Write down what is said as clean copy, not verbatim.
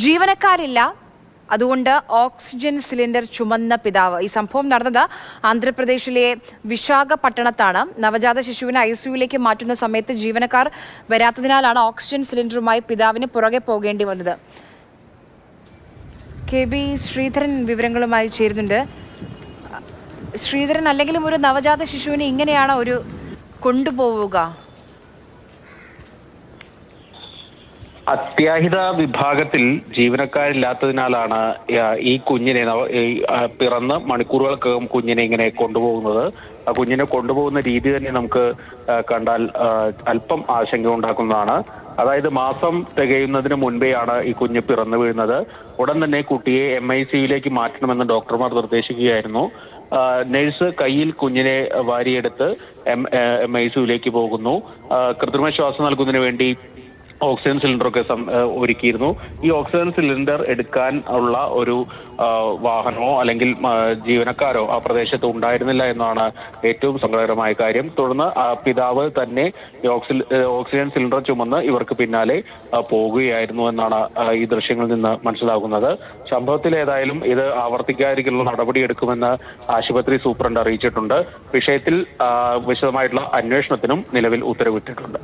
ജീവനക്കാരില്ല, അതുകൊണ്ട് oxygen cylinder ചുമന്ന പിതാവ്. ഈ സംഭവം നടന്നത് ആന്ധ്രാപ്രദേശിലെ വിശാഖപട്ടണത്താണ്. നവജാത ശിശുവിനെ ICUവിലേക്ക് മാറ്റുന്ന സമയത്ത് ജീവനക്കാർ വരാത്തതിനാലാണ് ഓക്സിജൻ സിലിണ്ടറുമായി പിതാവിന് പുറകെ പോകേണ്ടി വന്നത്. KB ശ്രീധരൻ വിവരങ്ങളുമായി ചേരുന്നുണ്ട്. ശ്രീധരൻ, അല്ലെങ്കിലും ഒരു നവജാത ശിശുവിനെ ഇങ്ങനെയാണ് ഒരു കൊണ്ടുപോവുക? അത്യാഹിത വിഭാഗത്തിൽ ജീവനക്കാരില്ലാത്തതിനാലാണ് ഈ കുഞ്ഞിനെ പിറന്ന് മണിക്കൂറുകൾക്കകം കുഞ്ഞിനെ ഇങ്ങനെ കൊണ്ടുപോകുന്നത്. ആ കുഞ്ഞിനെ കൊണ്ടുപോകുന്ന രീതി തന്നെ നമുക്ക് കണ്ടാൽ അല്പം ആശങ്ക ഉണ്ടാക്കുന്നതാണ്. അതായത് മാസം തികയുന്നതിന് മുൻപേയാണ് ഈ കുഞ്ഞ് പിറന്നു വീഴുന്നത്. ഉടൻ തന്നെ കുട്ടിയെ MICUവിലേക്ക് മാറ്റണമെന്ന് ഡോക്ടർമാർ നിർദ്ദേശിക്കുകയായിരുന്നു. നഴ്സ് കയ്യിൽ കുഞ്ഞിനെ വാരിയെടുത്ത് MICUവിലേക്ക് പോകുന്നു. കൃത്രിമ ശ്വാസം നൽകുന്നതിന് വേണ്ടി ഓക്സിജൻ സിലിണ്ടറൊക്കെ ഒരുക്കിയിരുന്നു. ഈ ഓക്സിജൻ സിലിണ്ടർ എടുക്കാൻ ഉള്ള ഒരു വാഹനമോ അല്ലെങ്കിൽ ജീവനക്കാരോ ആ പ്രദേശത്ത് ഉണ്ടായിരുന്നില്ല എന്നാണ് ഏറ്റവും സങ്കടകരമായ കാര്യം. തുടർന്ന് പിതാവ് തന്നെ ഓക്സിജൻ സിലിണ്ടർ ചുമന്ന് ഇവർക്ക് പിന്നാലെ പോകുകയായിരുന്നു എന്നാണ് ഈ ദൃശ്യങ്ങളിൽ നിന്ന് മനസ്സിലാകുന്നത്. സംഭവത്തിൽ ഏതായാലും ഇത് ആവർത്തിക്കാതിരിക്കാനുള്ള നടപടിയെടുക്കുമെന്ന് ആശുപത്രി സൂപ്രണ്ട് അറിയിച്ചിട്ടുണ്ട്. വിഷയത്തിൽ വിശദമായിട്ടുള്ള അന്വേഷണത്തിനും നിലവിൽ ഉത്തരവിട്ടിട്ടുണ്ട്.